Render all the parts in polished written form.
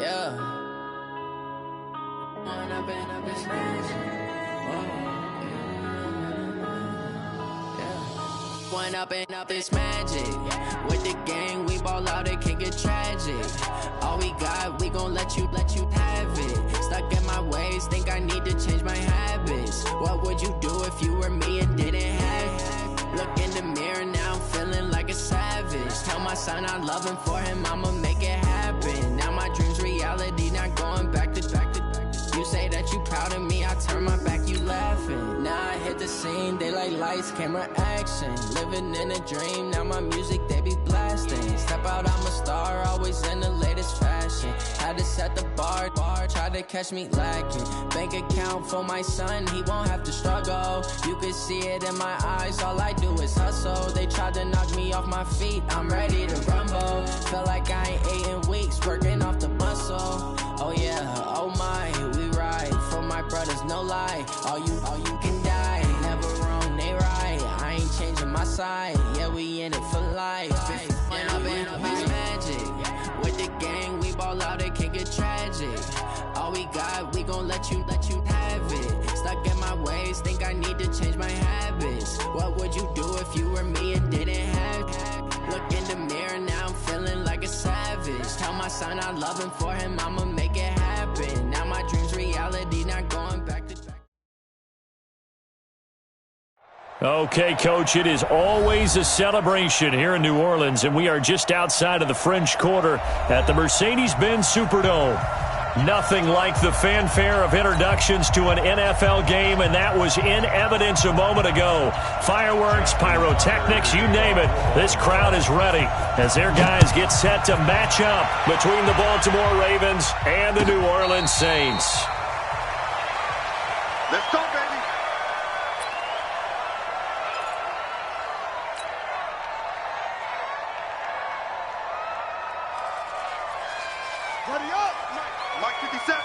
Yeah. One up and up is magic. With the gang, we ball out, it can get tragic. All we got, we gon' let you have it. Stuck in my ways, think I need to change my habits. What would you do if you were me and didn't have it? Look in the mirror, now I'm feeling like a savage. Tell my son I love him, for him I'ma make it happen. Now my dream's reality, not going back to. You say that you proud of me, I turn my back, you laughing. Now I hit the scene, they like lights, camera, action. Living in a dream, now my music, they be blasting. Step out, I'm a star, always in the latest fashion. Had to set the bar, try to catch me lacking. Bank account for my son, he won't have to struggle. You can see it in my eyes, all I do is hustle. They tried to knock me off my feet, I'm ready to rumble. Feel like I ain't ate in weeks, working off the muscle. Oh yeah, oh my, we ride for my brothers, no lie. All you can die, never wrong, they right. I ain't changing my side, yeah, we in it for life. And I've been magic. With the gang, we ball out, it can get tragic. All we got, we gon' let you have it. Stuck in my ways, think I need to change my habits. What would you do if you were me and didn't have it? Look in the mirror, now I'm feeling like a savage. Tell my son I love him, for him I'ma make it happen. Now my dream's reality, not going back to back. Okay, Coach, it is always a celebration here in New Orleans, and we are just outside of the French Quarter at the Mercedes-Benz Superdome. Nothing like the fanfare of introductions to an NFL game, and that was in evidence a moment ago. Fireworks, pyrotechnics, you name it. This crowd is ready as their guys get set to match up between the Baltimore Ravens and the New Orleans Saints. Let's go, baby. Ready up. Mike 57.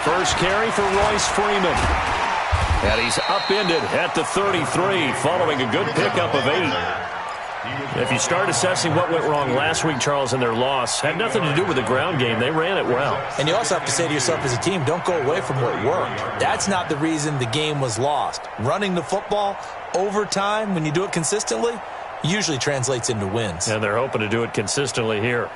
First carry for Royce Freeman. And he's upended at the 33 following a good pickup of 8. If you start assessing what went wrong last week, Charles, in their loss, had nothing to do with the ground game. They ran it well. And you also have to say to yourself as a team, don't go away from what worked. That's not the reason the game was lost. Running the football over time, when you do it consistently, usually translates into wins. And they're hoping to do it consistently here.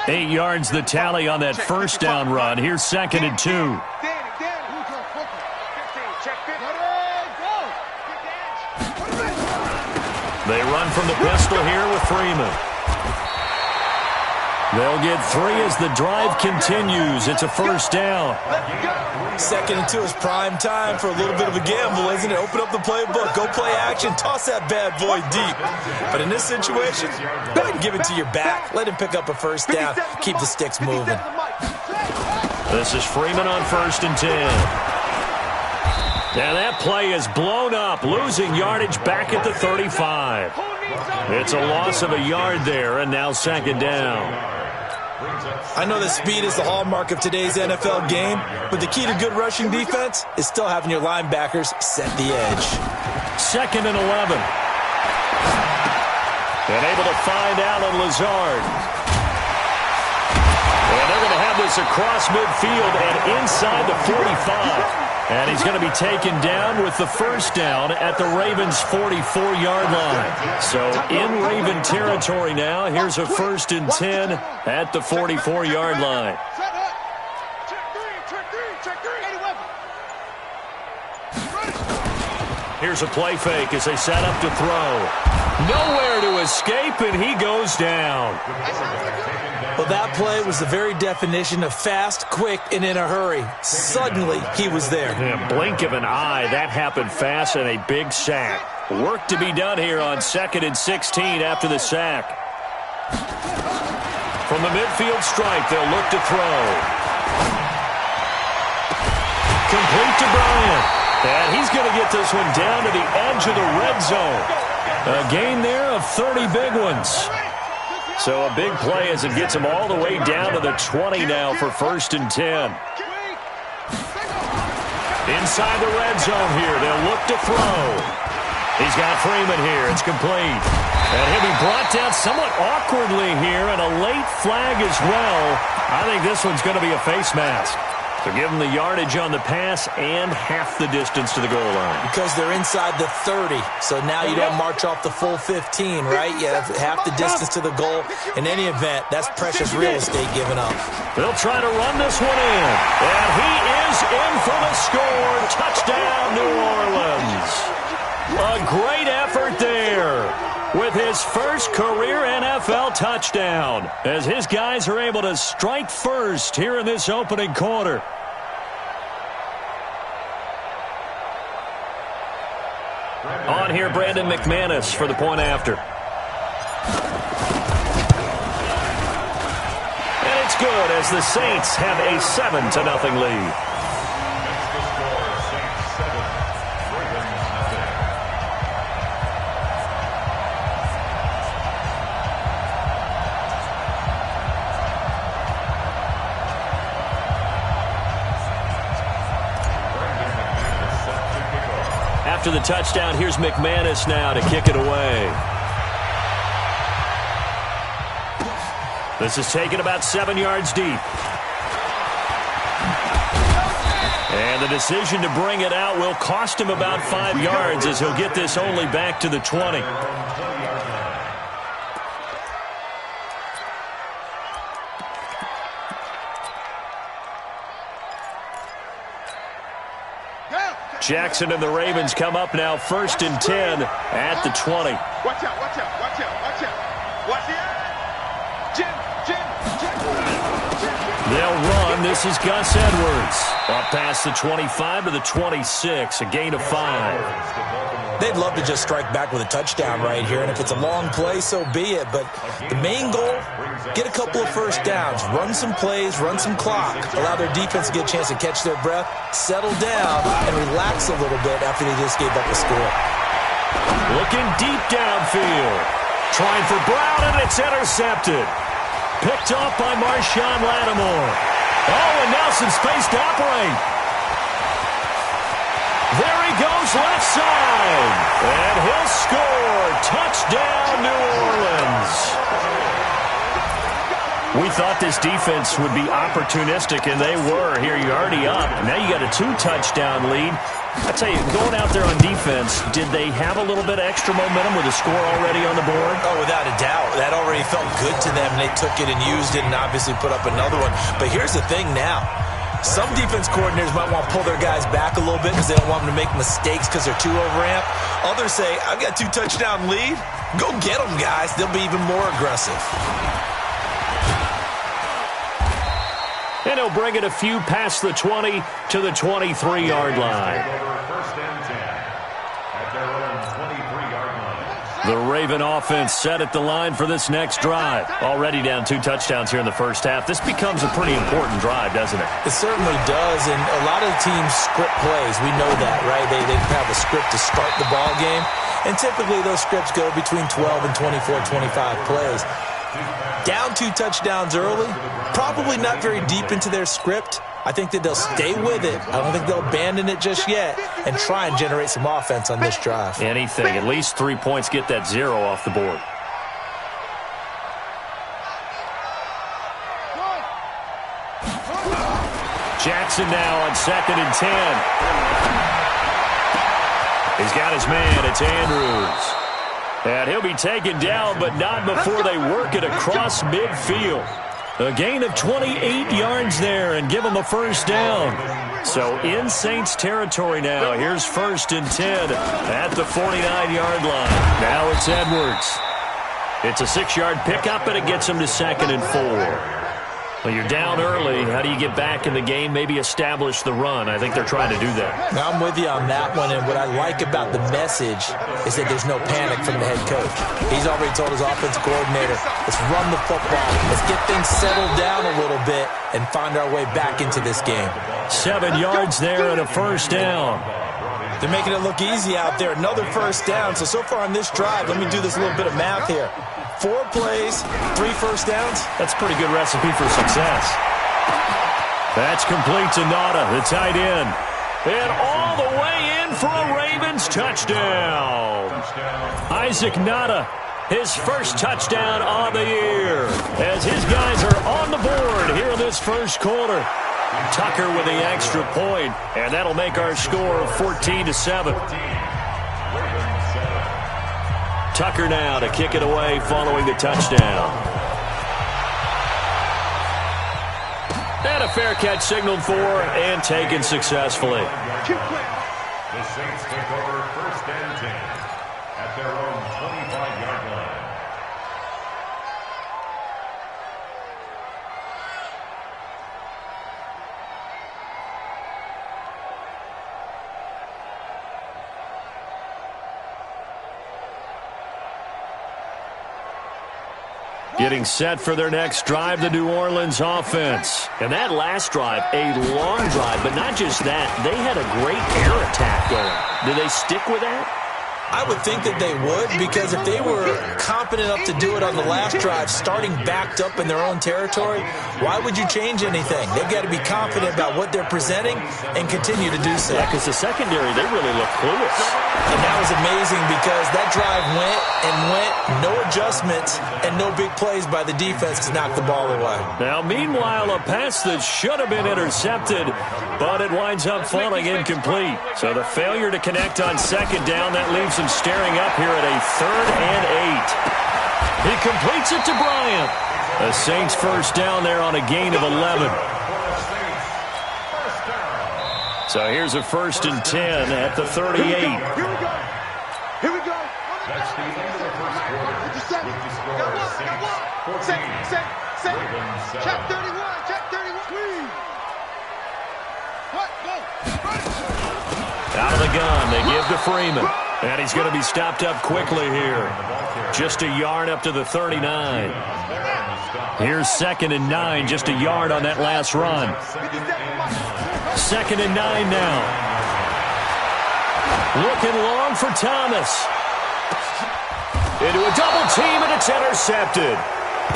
8 yards the tally on that first down run. Here's 2nd and 2. They run from the pistol here with Freeman. They'll get 3 as the drive continues. It's a first down. 2nd and 2 is prime time for a little bit of a gamble, isn't it? Open up the playbook, go play action, toss that bad boy deep. But in this situation, go ahead and give it to your back. Let him pick up a first down. Keep the sticks moving. This is Freeman on 1st and 10. And that play is blown up, losing yardage back at the 35. It's a loss of a yard there, and now 2nd down. I know that speed is the hallmark of today's NFL game, but the key to good rushing defense is still having your linebackers set the edge. 2nd and 11. And able to find Allen Lazard. And they're going to have this across midfield and inside the 45. And he's going to be taken down with the first down at the Ravens' 44-yard line. So in Raven territory now, here's a 1st and 10 at the 44-yard line. Here's a play fake as they set up to throw. Nowhere to escape, and he goes down. Well, that play was the very definition of fast, quick, and in a hurry. Suddenly, he was there. Yeah, blink of an eye, that happened fast, and a big sack. Work to be done here on 2nd and 16 after the sack. From the midfield stripe, they'll look to throw. Complete to Bryant. And he's going to get this one down to the edge of the red zone. A gain there of 30 big ones. So a big play as it gets him all the way down to the 20 now for 1st and 10. Inside the red zone here, they'll look to throw. He's got Freeman here. It's complete. And he'll be brought down somewhat awkwardly here, and a late flag as well. I think this one's going to be a face mask. So give them the yardage on the pass and half the distance to the goal line. Because they're inside the 30, so now you don't march off the full 15, right? You have half the distance to the goal. In any event, that's precious real estate given up. They'll try to run this one in. And he is in for the score. Touchdown, New Orleans. A great effort there with his first career NFL touchdown, as his guys are able to strike first here in this opening quarter. On here, Brandon McManus for the point after. And it's good as the Saints have a 7-0 lead. After the touchdown, here's McManus now to kick it away. This is taken about 7 yards deep. And the decision to bring it out will cost him about 5 yards, as he'll get this only back to the 20. Jackson and the Ravens come up now 1st and 10 at the 20. Watch out, watch out, watch out, watch out. Watch it. Jim. They'll run. This is Gus Edwards. Up past the 25 to the 26, a gain of 5. They'd love to just strike back with a touchdown right here, and if it's a long play, so be it. But the main goal, get a couple of first downs, run some plays, run some clock, allow their defense to get a chance to catch their breath, settle down, and relax a little bit after they just gave up a score. Looking deep downfield. Trying for Brown, and it's intercepted. Picked off by Marshawn Lattimore. Oh, and Nelson space to operate. There he goes left side. And he'll score. Touchdown, New Orleans. We thought this defense would be opportunistic, and they were. Here you're already up. Now you got a 2-touchdown lead. I tell you, going out there on defense, did they have a little bit of extra momentum with a score already on the board? Oh, without a doubt. That already felt good to them, and they took it and used it and obviously put up another one. But here's the thing now. Some defense coordinators might want to pull their guys back a little bit because they don't want them to make mistakes because they're too overamped. Others say, I've got a 2-touchdown lead. Go get them, guys. They'll be even more aggressive. And he'll bring it a few past the 20 to the 23-yard line. The Raven offense set at the line for this next drive. Already down 2 touchdowns here in the first half. This becomes a pretty important drive, doesn't it? It certainly does, and a lot of teams script plays. We know that, right? They have a script to start the ball game, and typically those scripts go between 12 and 24, 25 plays. Down 2 touchdowns early, probably not very deep into their script. I think that they'll stay with it. I don't think they'll abandon it just yet and try and generate some offense on this drive. Anything. At least 3 points, get that 0 off the board. Jackson now on 2nd and 10. He's got his man. It's Andrews. And he'll be taken down, but not before they work it across midfield. A gain of 28 yards there and give them a first down. So in Saints territory now. Here's 1st and 10 at the 49-yard line. Now it's Edwards. It's a 6-yard pickup, and it gets them to 2nd and 4. Well, you're down early. How do you get back in the game? Maybe establish the run. I think they're trying to do that. Now, I'm with you on that one, and what I like about the message is that there's no panic from the head coach. He's already told his offensive coordinator, let's run the football. Let's get things settled down a little bit and find our way back into this game. 7 yards there and a first down. They're making it look easy out there. Another first down. So far on this drive, let me do this little bit of math here. 4 plays, 3 first downs. That's a pretty good recipe for success. That's complete to Nauta, the tight end. And all the way in for a Ravens touchdown. Isaac Nada, his first touchdown on the year, as his guys are on the board here in this first quarter. Tucker with the extra point, and that'll make our score 14-7. Tucker now to kick it away following the touchdown. And a fair catch signaled for and taken successfully. The Saints take over 1st and 10 at their own 25-yard line. Getting set for their next drive, the New Orleans offense. And that last drive, a long drive, but not just that. They had a great air attack going. Do they stick with that? I would think that they would, because if they were competent enough to do it on the last drive, starting backed up in their own territory, why would you change anything? They've got to be confident about what they're presenting and continue to do so. Yeah, because the secondary, they really look clueless. And that was amazing because that drive went and went, no adjustments, and no big plays by the defense to knock the ball away. Now, meanwhile, a pass that should have been intercepted, but it winds up falling incomplete. So the failure to connect on second down, that leaves him staring up here at a 3rd and 8. He completes it to Bryant. The Saints first down there on a gain of 11. So here's a 1st and 10 at the 38. Here we go. Here we go. That's the end of the first quarter. With the score 6-14. Check 31. Check 31. What? Go. Out of the gun, they give to Freeman. And he's going to be stopped up quickly here. Just a yard up to the 39. Here's 2nd and 9, just a yard on that last run. 2nd and 9 now. Looking long for Thomas. Into a double team, and it's intercepted.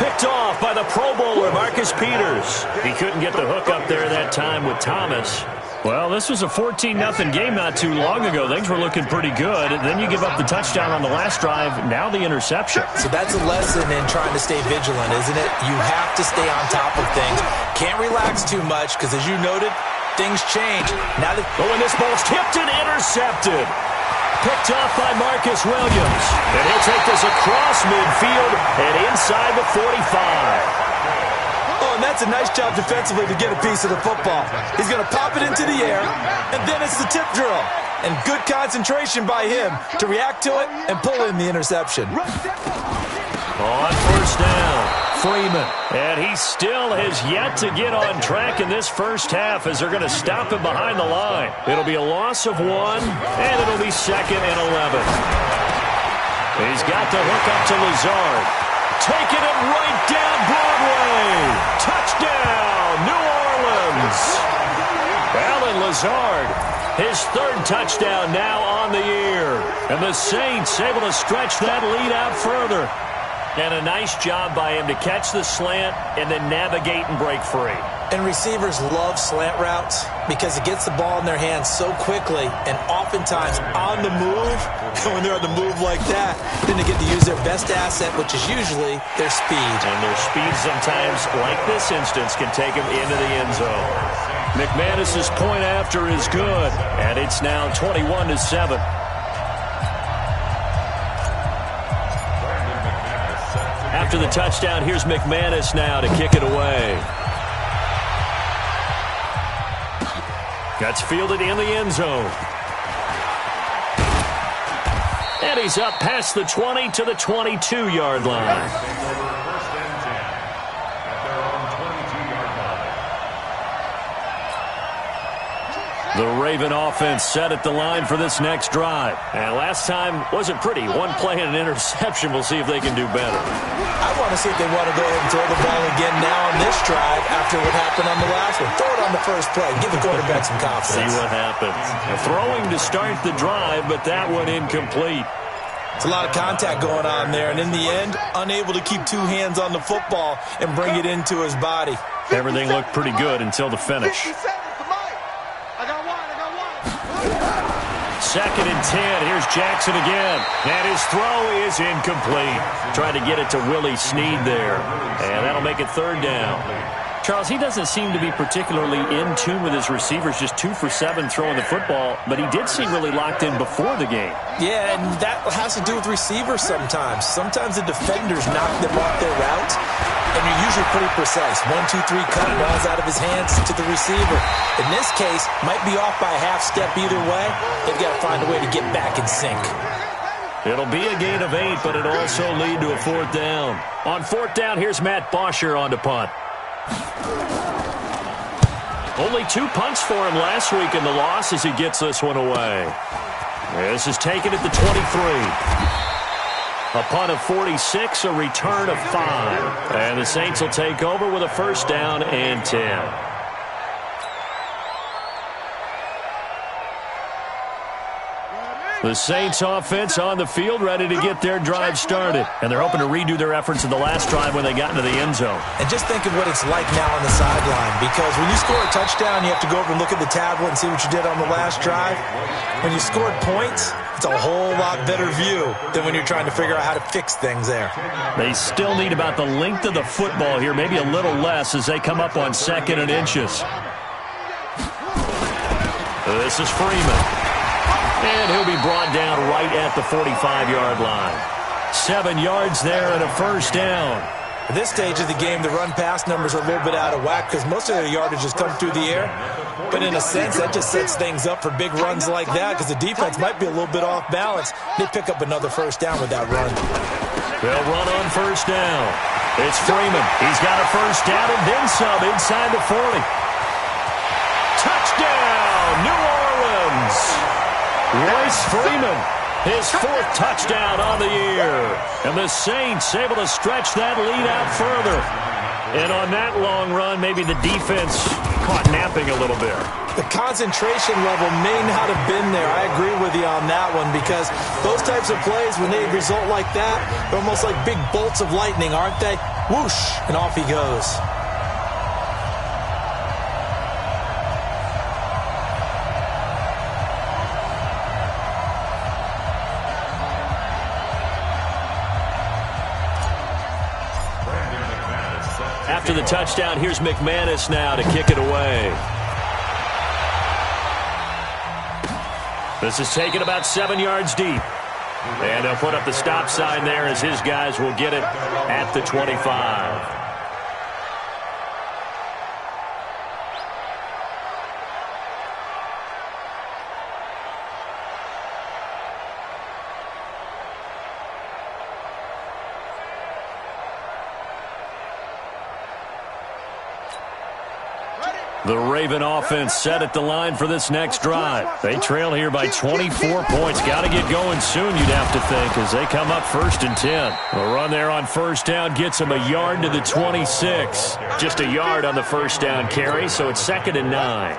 Picked off by the Pro Bowler, Marcus Peters. He couldn't get the hook up there that time with Thomas. Well, this was a 14-0 game not too long ago. Things were looking pretty good. Then you give up the touchdown on the last drive. Now the interception. So that's a lesson in trying to stay vigilant, isn't it? You have to stay on top of things. Can't relax too much because, as you noted, things change. Now when this ball's tipped and intercepted. Picked off by Marcus Williams. And he'll take this across midfield and inside the 45. Oh, and that's a nice job defensively to get a piece of the football. He's going to pop it into the air, and then it's the tip drill. And good concentration by him to react to it and pull in the interception. On first down, Freeman. And he still has yet to get on track in this first half as they're going to stop him behind the line. It'll be a loss of 1, and it'll be 2nd and 11. He's got the hook up to Lazard. Taking it right down Broadway. Touchdown, New Orleans. Allen Lazard, his 3rd touchdown now on the year. And the Saints able to stretch that lead out further. And a nice job by him to catch the slant and then navigate and break free. And receivers love slant routes because it gets the ball in their hands so quickly and oftentimes on the move. And when they're on the move like that, then they get to use their best asset, which is usually their speed. And their speed sometimes, like this instance, can take them into the end zone. McManus's point after is good, and it's now 21-7. After the touchdown, here's McManus now to kick it away. That's fielded in the end zone. And he's up past the 20 to the 22-yard line. The Raven offense set at the line for this next drive. And last time wasn't pretty. 1 play and an interception. We'll see if they can do better. I want to see if they want to go ahead and throw the ball again now on this drive after what happened on the last one. Throw it on the first play. Give the quarterback some confidence. See what happens. Throwing to start the drive, but that one incomplete. It's a lot of contact going on there, and in the end, unable to keep 2 hands on the football and bring it into his body. Everything looked pretty good until the finish. 2nd and 10. Here's Jackson again. And his throw is incomplete. Trying to get it to Willie Snead there. And that'll make it 3rd down. Charles, he doesn't seem to be particularly in tune with his receivers, just 2 for 7 throwing the football, but he did seem really locked in before the game. Yeah, and that has to do with receivers sometimes. Sometimes the defenders knock them off their route, and you're usually pretty precise. 1, 2, 3, cut, balls out of his hands to the receiver. In this case, might be off by a half step either way. They've got to find a way to get back in sync. It'll be a gain of 8, but it'll also lead to a 4th down. On 4th down, here's Matt Bosher on to punt. Only 2 punts for him last week in the loss as he gets this one away. This is taken at the 23. A punt of 46, a return of 5. And the Saints will take over with a 1st down and 10. The Saints offense on the field, ready to get their drive started. And they're hoping to redo their efforts in the last drive when they got into the end zone. And just think of what it's like now on the sideline. Because when you score a touchdown, you have to go over and look at the tablet and see what you did on the last drive. When you scored points, it's a whole lot better view than when you're trying to figure out how to fix things there. They still need about the length of the football here, maybe a little less as they come up on 2nd and inches. This is Freeman. And he'll be brought down right at the 45-yard line. 7 yards there and a 1st down. At this stage of the game, the run-pass numbers are a little bit out of whack because most of their yardage has come through the air. But in a sense, that just sets things up for big runs like that because the defense might be a little bit off balance. They pick up another 1st down with that run. They'll run on 1st down. It's Freeman. He's got a 1st down and then some inside the 40. Touchdown, New Orleans. Royce Freeman, his 4th touchdown on the year. And the Saints able to stretch that lead out further. And on that long run, maybe the defense caught napping a little bit. The concentration level may not have been there. I agree with you on that one because those types of plays, when they result like that, they're almost like big bolts of lightning, aren't they? Whoosh, and off he goes. After the touchdown, here's McManus now to kick it away. This is taken about 7 yards deep. And they'll put up the stop sign there as his guys will get it at the 25. The Raven offense set at the line for this next drive. They trail here by 24 points. Got to get going soon, you'd have to think, as they come up 1st and 10. A run there on 1st down gets them a yard to the 26. Just a yard on the 1st down carry, so it's 2nd and 9.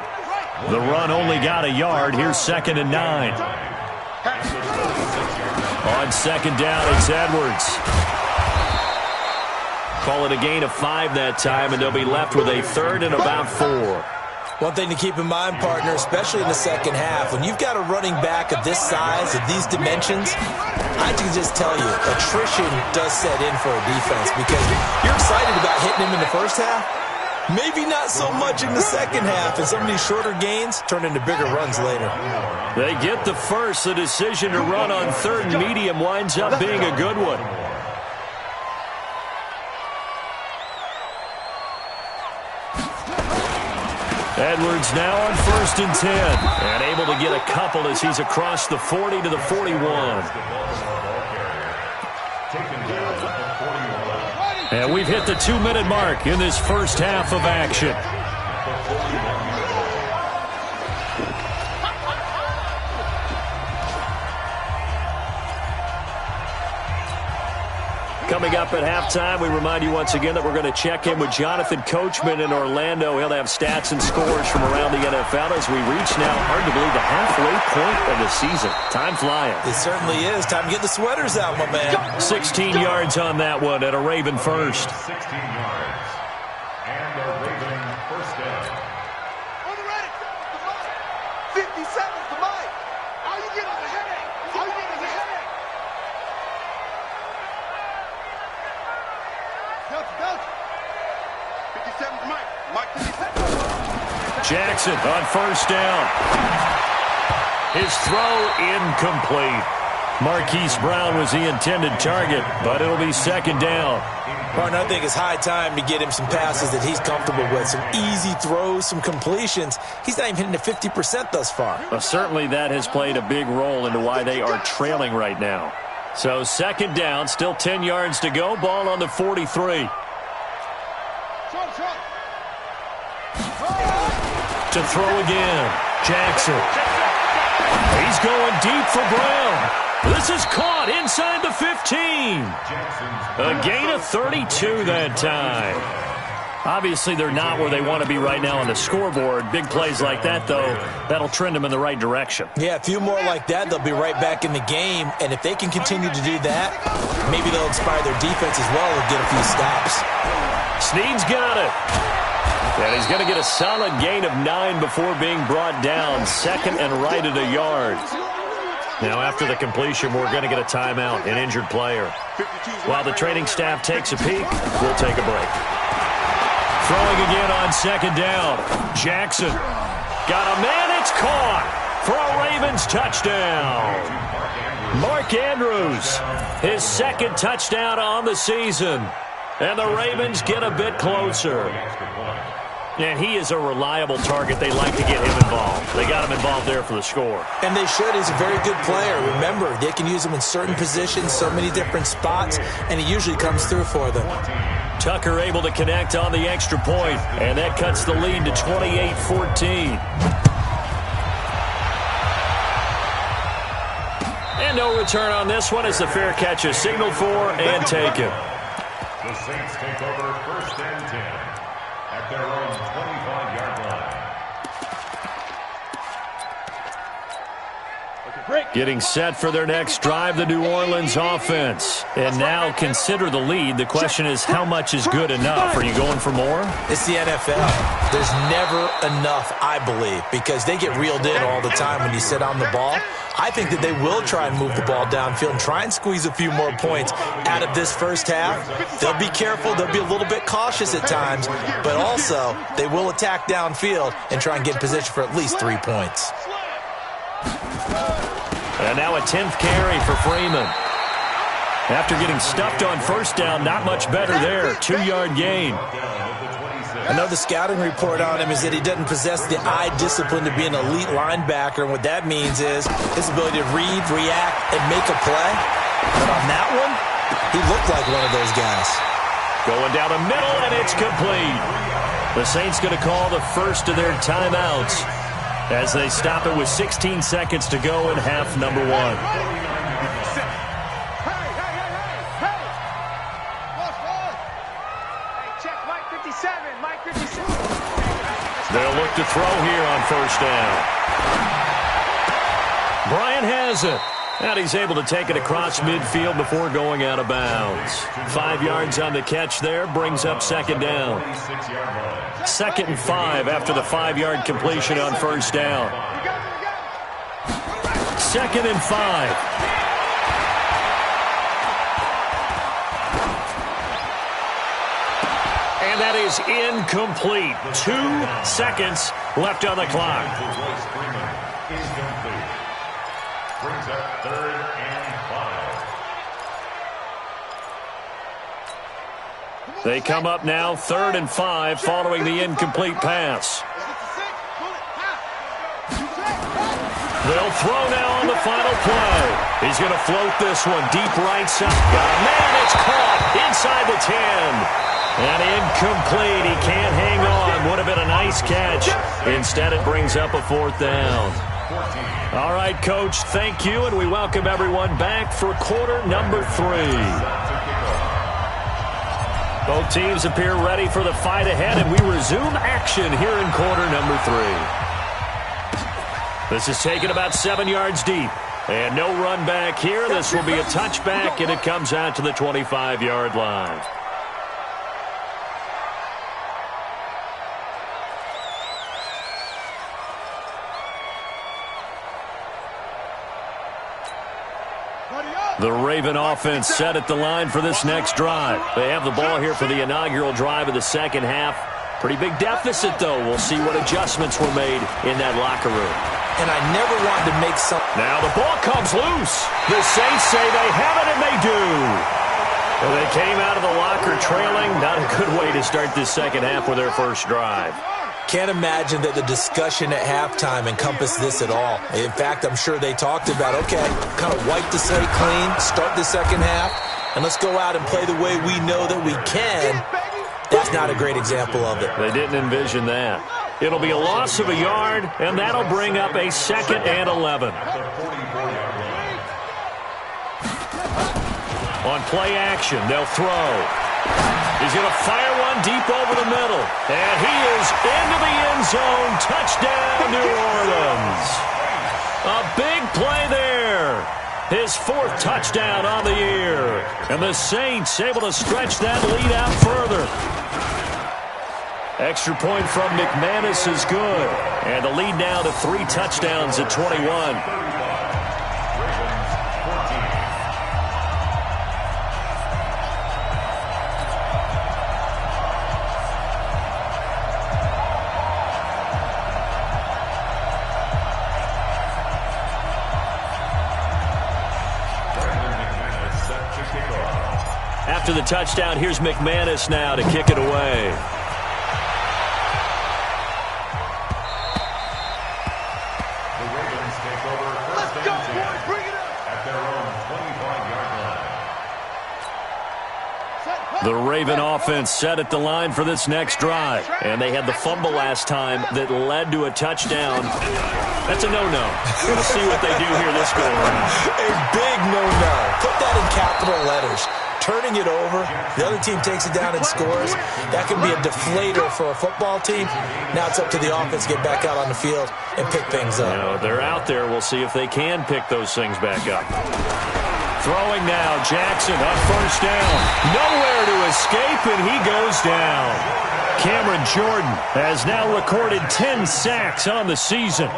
The run only got a yard. Here's 2nd and 9. On 2nd down, it's Edwards. Call it a gain of 5 that time, and they'll be left with a 3rd and about 4. One thing to keep in mind, partner, especially in the second half, when you've got a running back of this size, of these dimensions, I can just tell you, attrition does set in for a defense because you're excited about hitting him in the first half. Maybe not so much in the second half, and some of these shorter gains turn into bigger runs later. They get the first. The decision to run on 3rd and medium winds up being a good one. Edwards now on 1st and 10. And able to get a couple as he's across the 40 to the 41. And we've hit the 2-minute mark in this first half of action. Coming up at halftime, we remind you once again that we're going to check in with Jonathan Coachman in Orlando. He'll have stats and scores from around the NFL as we reach now, hard to believe, the halfway point of the season. Time flying. It certainly is. Time to get the sweaters out, my man. 16 yards on that one and a Raven first. 16 yards. And a Raven 1st down. On the ready. 50 seconds to Mike. How you getting Jackson on first down. His throw incomplete. Marquise Brown was the intended target, but it'll be second down. Martin, I think it's high time to get him some passes that he's comfortable with. Some easy throws, some completions. He's not even hitting the 50% thus far. Well, certainly that has played a big role into why they are trailing right now. So second down, still 10 yards to go. Ball on the 43. To throw again. Jackson. He's going deep for Brown. This is caught inside the 15. A gain of 32 that time. Obviously, they're not where they want to be right now on the scoreboard. Big plays like that, though, that'll trend them in the right direction. Yeah, a few more like that, they'll be right back in the game. And if they can continue to do that, maybe they'll inspire their defense as well and get a few stops. Snead's got it. And he's going to get a solid gain of 9 before being brought down. Second and right at a yard. Now, after the completion, we're going to get a timeout, an injured player. While the training staff takes a peek, we'll take a break. Throwing again on second down. Jackson. Got a man. It's caught for a Ravens touchdown. Mark Andrews, his second touchdown on the season. And the Ravens get a bit closer. And he is a reliable target. They like to get him involved. They got him involved there for the score. And they should. He's a very good player. Remember, they can use him in certain positions, so many different spots, and he usually comes through for them. Tucker able to connect on the extra point, and that cuts the lead to 28-14. And no return on this one as the fair catch is signaled for and taken. The Saints take over first and 10 at their own 25-yard line. Getting set for their next drive, the New Orleans offense. And now consider the lead. The question is, how much is good enough? Are you going for more? It's the NFL. There's never enough, I believe, because they get reeled in all the time when you sit on the ball. I think that they will try and move the ball downfield and try and squeeze a few more points out of this first half. They'll be careful. They'll be a little bit cautious at times, but also they will attack downfield and try and get in position for at least 3 points. And now a 10th carry for Freeman. After getting stuffed on first down, not much better there. 2-yard gain. Another scouting report on him is that he doesn't possess the eye discipline to be an elite linebacker. And what that means is his ability to read, react, and make a play. But on that one, he looked like one of those guys. Going down the middle, and it's complete. The Saints going to call the first of their timeouts as they stop it with 16 seconds to go in half number 1. They'll look to throw here on first down. Bryant has it. And he's able to take it across midfield before going out of bounds. 5 yards on the catch there, brings up second down. 2nd and 5 after the 5-yard completion on first down. 2nd and 5. And that is incomplete. 2 seconds left on the clock. Brings up 3rd and 5. They come up now 3rd and 5 following the incomplete pass. They'll throw now on the final play. He's going to float this one deep right side. Got a man, it's caught inside the 10. And incomplete. He can't hang on. Would have been a nice catch. Instead, it brings up a 4th down. All right, Coach, thank you, and we welcome everyone back for quarter number 3. Both teams appear ready for the fight ahead, and we resume action here in quarter number 3. This is taken about 7 yards deep. And no run back here. This will be a touchback, and it comes out to the 25-yard line. The Raven offense set at the line for this next drive. They have the ball here for the inaugural drive of the second half. Pretty big deficit, though. We'll see what adjustments were made in that locker room. And I never wanted to make some... Now the ball comes loose. The Saints say they have it, and they do. Well, they came out of the locker trailing. Not a good way to start this second half with their first drive. Can't imagine that the discussion at halftime encompassed this at all. In fact, I'm sure they talked about, okay, kind of wipe the slate clean, start the second half, and let's go out and play the way we know that we can. That's not a great example of it. They didn't envision that. It'll be a loss of a yard, and that'll bring up a 2nd and 11. On play action, they'll throw. He's going to fire one deep over the middle. And he is into the end zone. Touchdown, New Orleans. A big play there. His 4th touchdown on the year. And the Saints able to stretch that lead out further. Extra point from McManus is good. And the lead now to 3 touchdowns at 21. After the touchdown, here's McManus now to kick it away. The Ravens take over first and 10 at their own 25-yard line. The Raven offense set at the line for this next drive. And they had the fumble last time that led to a touchdown. That's a no-no. We'll see what they do here this go-around. A big no-no. Put that in capital letters. Turning it over, the other team takes it down and scores. That can be a deflator for a football team. Now it's up to the offense to get back out on the field and pick things up. You know, they're out there. We'll see if they can pick those things back up. Throwing now, Jackson on first down. Nowhere to escape, and he goes down. Cameron Jordan has now recorded 10 sacks on the season.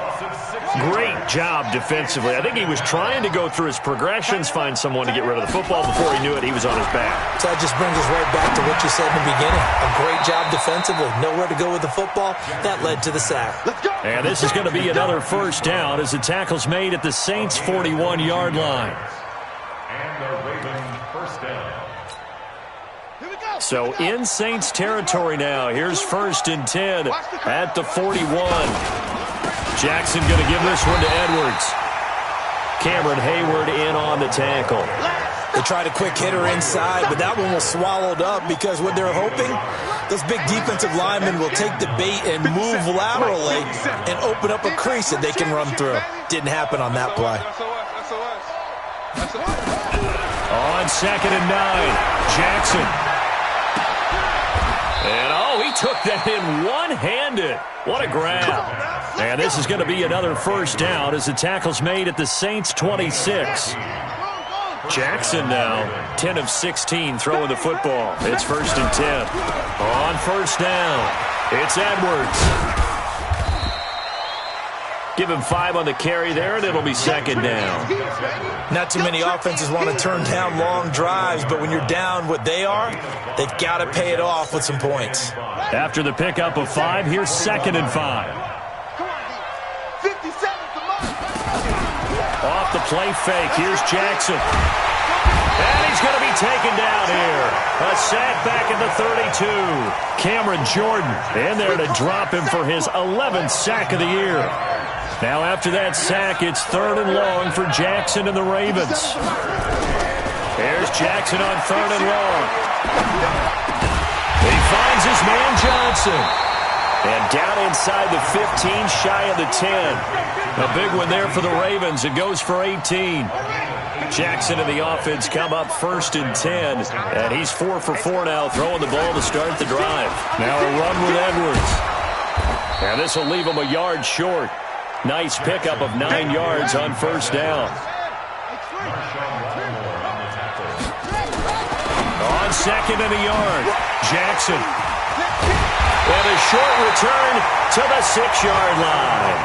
Great job defensively. I think he was trying to go through his progressions, find someone to get rid of the football. Before he knew it, he was on his back. So that just brings us right back to what you said in the beginning. A great job defensively. Nowhere to go with the football. That led to the sack. And this is going to be another first down as the tackle's made at the Saints' 41-yard line. And the Ravens first down. So in Saints territory now. Here's 1st and 10 at the 41. Jackson going to give this one to Edwards. Cameron Hayward in on the tackle. They tried a quick hitter inside, but that one was swallowed up because what they're hoping, those big defensive linemen will take the bait and move laterally and open up a crease that they can run through. Didn't happen on that play. On 2nd and 9, Jackson. And he took that in one-handed. What a grab. And this is going to be another first down as the tackle's made at the Saints' 26. Jackson now, 10 of 16 throwing the football. It's 1st and 10. On first down, it's Edwards. Give him 5 on the carry there, and it'll be 2nd down. Not too many offenses want to turn down long drives, but when you're down what they are, they've got to pay it off with some points. After the pickup of 5, here's 2nd and 5. Off the play fake, here's Jackson. And he's going to be taken down here. A sack back at the 32. Cameron Jordan in there to drop him for his 11th sack of the year. Now after that sack, it's 3rd and long for Jackson and the Ravens. There's Jackson on 3rd and long. He finds his man Johnson. And down inside the 15, shy of the 10. A big one there for the Ravens. It goes for 18. Jackson and the offense come up 1st and 10. And he's 4 for 4 now, throwing the ball to start the drive. Now a run with Edwards. And this will leave him a yard short. Nice pickup of 9 yards on first down. On 2nd and a yard, Jackson. And a short return to the 6-yard line.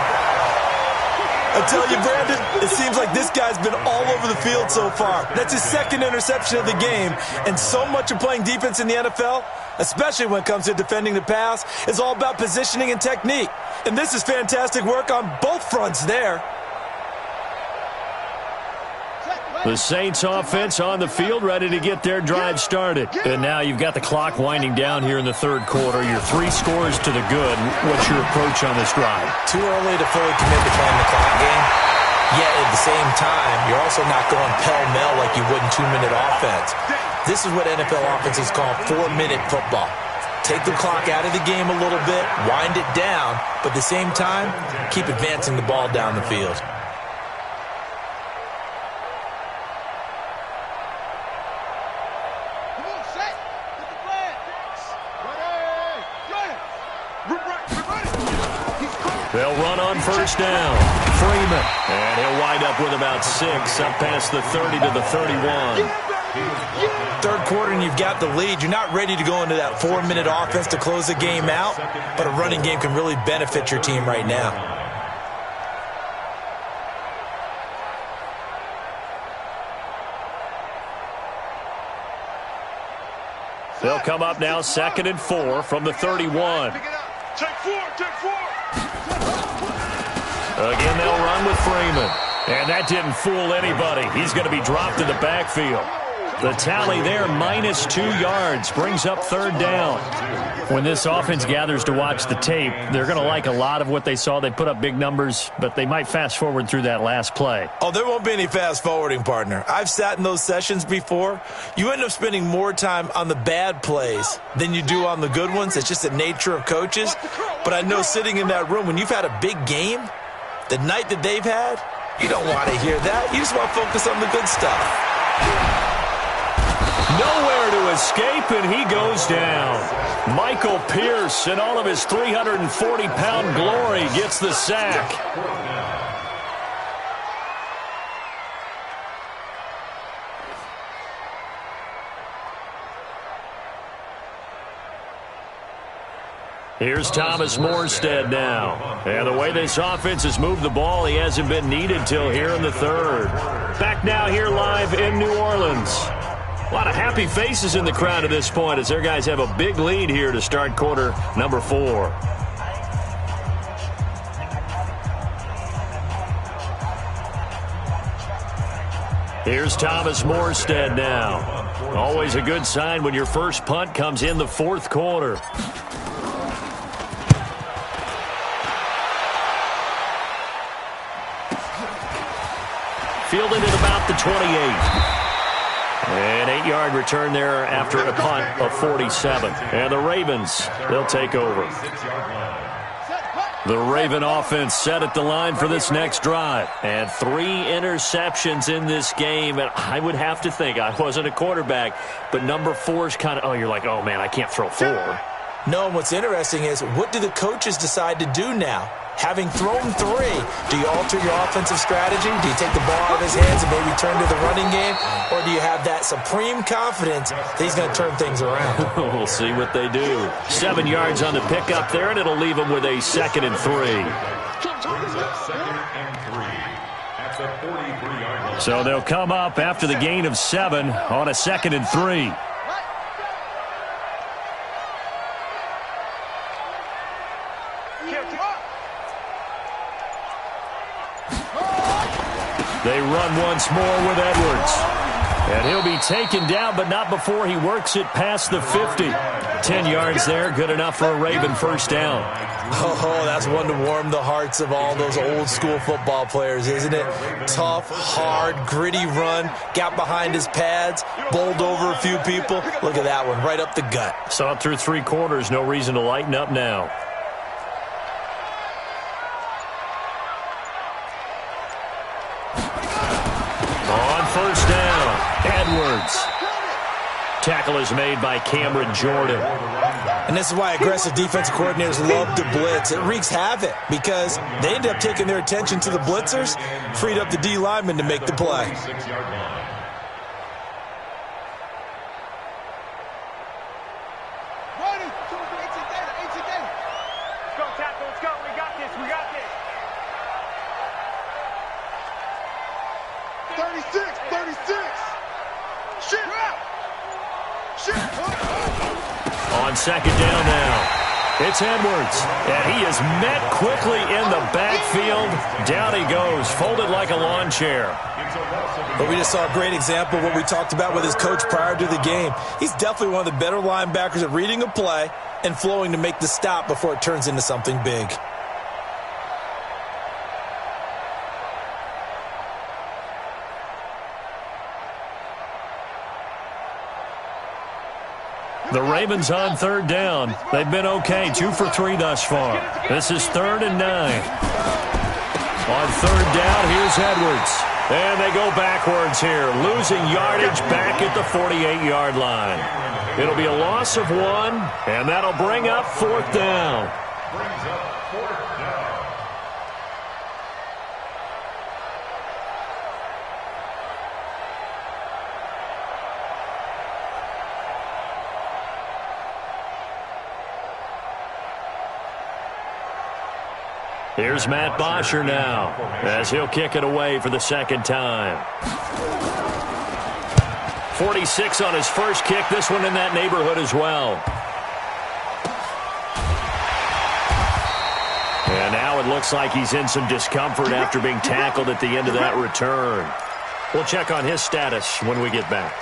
I tell you, Brandon, it seems like this guy's been all over the field so far. That's his second interception of the game, and so much of playing defense in the NFL, especially when it comes to defending the pass, is all about positioning and technique. And this is fantastic work on both fronts there. The Saints offense on the field, ready to get their drive started. And now you've got the clock winding down here in the third quarter. Your 3 scores to the good. What's your approach on this drive? Too early to fully commit to playing the clock game. Yet at the same time, you're also not going pell-mell like you would in 2-minute offense. This is what NFL offenses call 4-minute football. Take the clock out of the game a little bit, wind it down, but at the same time, keep advancing the ball down the field. They'll run on first down. Freeman. And he'll wind up with about 6, up past the 30 to the 31. Third quarter and you've got the lead. You're not ready to go into that 4-minute offense to close the game out, but a running game can really benefit your team right now. They'll come up now 2nd and 4 from the 31. Take 4, take 4. Again, they'll run with Freeman. And that didn't fool anybody. He's going to be dropped in the backfield. The tally there, minus 2 yards, brings up 3rd down. When this offense gathers to watch the tape, they're going to like a lot of what they saw. They put up big numbers, but they might fast forward through that last play. Oh, there won't be any fast forwarding, partner. I've sat in those sessions before. You end up spending more time on the bad plays than you do on the good ones. It's just the nature of coaches. But I know sitting in that room, when you've had a big game, the night that they've had, you don't want to hear that. You just want to focus on the good stuff. Nowhere to escape, and he goes down. Michael Pierce, in all of his 340-pound glory, gets the sack. Here's Thomas Morstead now. And the way this offense has moved the ball, he hasn't been needed till here in the 3rd. Back now here live in New Orleans. A lot of happy faces in the crowd at this point as their guys have a big lead here to start quarter number 4. Here's Thomas Morstead now. Always a good sign when your first punt comes in the 4th quarter. Fielded at about the 28. An 8-yard return there after a punt of 47. And the Ravens, they'll take over. The Raven offense set at the line for this next drive. And 3 interceptions in this game. And I would have to think, I wasn't a quarterback, but number 4 is kind of, oh, you're like, oh, man, I can't throw 4. No, what's interesting is, what do the coaches decide to do now? Having thrown 3, do you alter your offensive strategy? Do you take the ball out of his hands and maybe turn to the running game? Or do you have that supreme confidence that he's going to turn things around? We'll see what they do. 7 yards on the pickup there, and it'll leave them with a 2nd and 3. So they'll come up after the gain of 7 on a 2nd and 3. They run once more with Edwards. And he'll be taken down, but not before he works it past the 50. 10 yards there, good enough for a Raven first down. Oh, that's one to warm the hearts of all those old school football players, isn't it? Tough, hard, gritty run, got behind his pads, bowled over a few people. Look at that one, right up the gut. Saw it through 3 quarters, no reason to lighten up now. First down, Edwards. Tackle is made by Cameron Jordan. And this is why aggressive defensive coordinators love to blitz. It wreaks havoc because they end up taking their attention to the blitzers, freed up the D lineman to make the play. On second down now. It's Edwards, and he is met quickly in the backfield. Down he goes, folded like a lawn chair. But we just saw a great example of what we talked about with his coach prior to the game. He's definitely one of the better linebackers at reading a play and flowing to make the stop before it turns into something big. The Ravens on third down. They've been okay, 2 for 3 thus far. This is 3rd and 9. On third down, here's Edwards. And they go backwards here, losing yardage back at the 48-yard line. It'll be a loss of 1, and that'll bring up 4th down. Here's Matt Bosher now, as he'll kick it away for the second time. 46 on his first kick, this one in that neighborhood as well. And now it looks like he's in some discomfort after being tackled at the end of that return. We'll check on his status when we get back.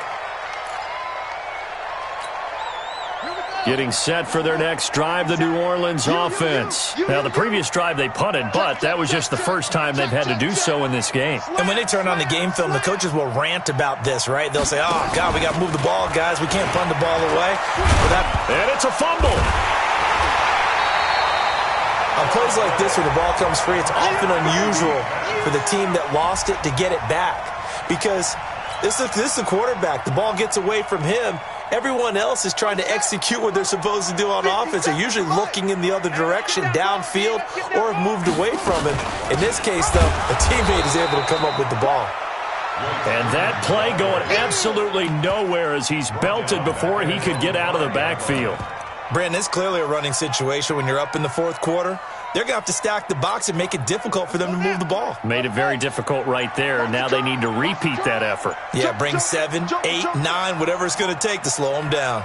Getting set for their next drive, the New Orleans offense. Now, the previous drive they punted, but that was just the first time they've had to do so in this game. And when they turn on the game film, the coaches will rant about this, right? They'll say, oh, God, we got to move the ball, guys. We can't punt the ball away. And it's a fumble. On plays like this where the ball comes free, it's often unusual for the team that lost it to get it back. Because this is the quarterback. The ball gets away from him. Everyone else is trying to execute what they're supposed to do on offense. They're usually looking in the other direction, downfield, or have moved away from him. In this case, though, a teammate is able to come up with the ball. And that play going absolutely nowhere as he's belted before he could get out of the backfield. Brandon, it's clearly a running situation when you're up in the fourth quarter. They're going to have to stack the box and make it difficult for them to move the ball. Made it very difficult right there. Now they need to repeat that effort. Yeah, bring 7, 8, 9, whatever it's going to take to slow them down.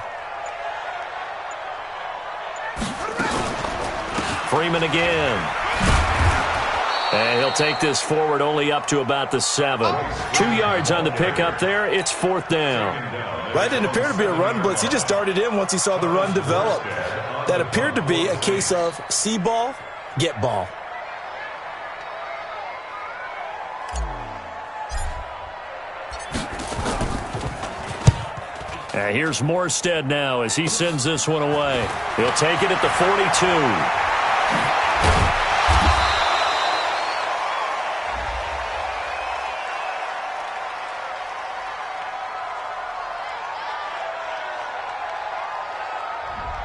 Freeman again. And he'll take this forward only up to about the 7. 2 yards on the pickup there. It's 4th down. That didn't appear to be a run blitz. He just darted in once he saw the run develop. That appeared to be a case of see ball, get ball. And here's Morstead now as he sends this one away. He'll take it at the 42.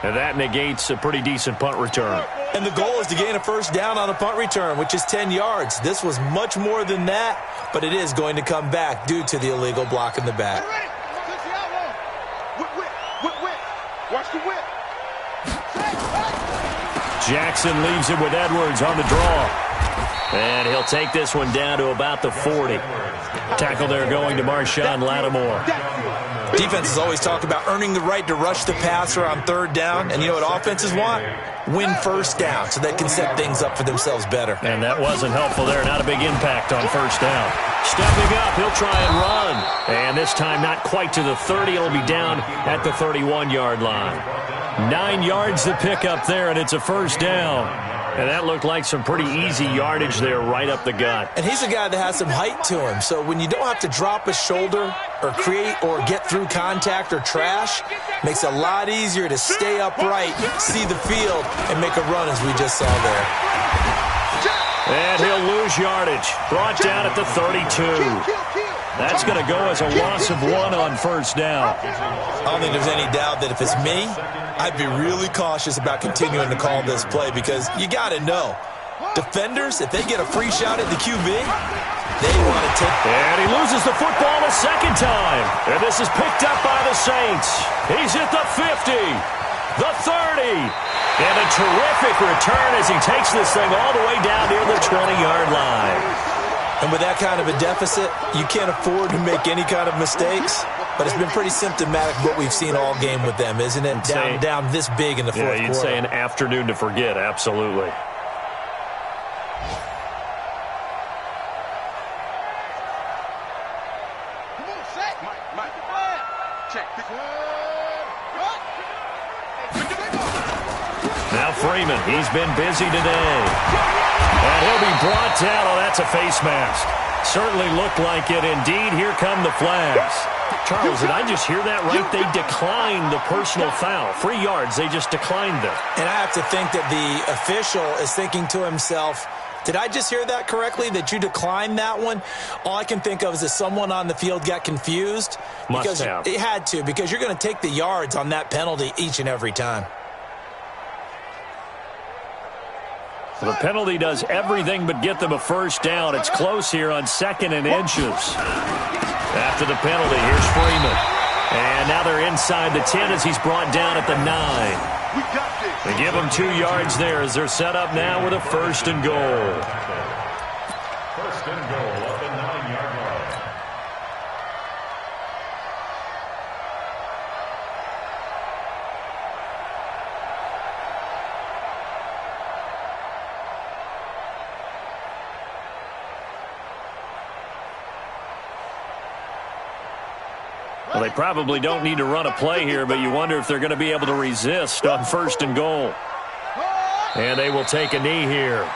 And that negates a pretty decent punt return. And the goal is to gain a first down on a punt return, which is 10 yards. This was much more than that, but it is going to come back due to the illegal block in the back. Watch the whip. Jackson leaves it with Edwards on the draw. And he'll take this one down to about the 40. Tackle there going to Marshawn Lattimore. Defenses always talk about earning the right to rush the passer on third down. And you know what offenses want? Win first down so they can set things up for themselves better. And that wasn't helpful there. Not a big impact on first down. Stepping up, he'll try and run. And this time not quite to the 30. It'll be down at the 31-yard line. 9 yards to pick up there, and it's a first down. And that looked like some pretty easy yardage there right up the gut. And he's a guy that has some height to him. So when you don't have to drop a shoulder or create or get through contact or trash, makes it a lot easier to stay upright, see the field, and make a run as we just saw there. And he'll lose yardage. Brought down at the 32. That's going to go as a loss of 1 on first down. I don't think there's any doubt that if it's me, I'd be really cautious about continuing to call this play because you got to know, defenders, if they get a free shot at the QB, they want to take. And he loses the football a second time. And this is picked up by the Saints. He's at the 50, the 30, and a terrific return as he takes this thing all the way down near the 20-yard line. And with that kind of a deficit, you can't afford to make any kind of mistakes. But it's been pretty symptomatic of what we've seen all game with them, isn't it? Down this big in the fourth quarter. Yeah, you'd say an afternoon to forget, absolutely. Now Freeman, he's been busy today. And he'll be brought down. Oh, that's a face mask. Certainly looked like it. Indeed, here come the flags. Charles, did I just hear that right? They declined the personal foul. 3 yards, they just declined them. And I have to think that the official is thinking to himself, did I just hear that correctly, that you declined that one? All I can think of is that someone on the field got confused. Must have. It had to, because you're going to take the yards on that penalty each and every time. The penalty does everything but get them a first down. It's close here on 2nd and inches. After the penalty, here's Freeman. And now they're inside the 10 as he's brought down at the 9. They give him 2 yards there as they're set up now with a 1st and goal. 1st and goal at the 9-yard line. Well, they probably don't need to run a play here, but you wonder if they're going to be able to resist on 1st and goal. And they will take a knee here.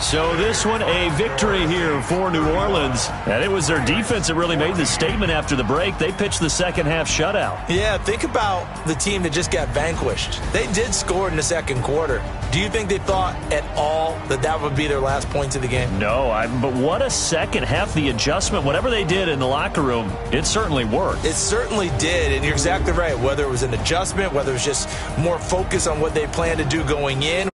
So this one, a victory here for New Orleans. And it was their defense that really made the statement after the break. They pitched the second half shutout. Yeah, think about the team that just got vanquished. They did score in the second quarter. Do you think they thought at all that that would be their last points of the game? No, but what a second half. The adjustment, whatever they did in the locker room, it certainly worked. It certainly did, and you're exactly right. Whether it was an adjustment, whether it was just more focus on what they planned to do going in,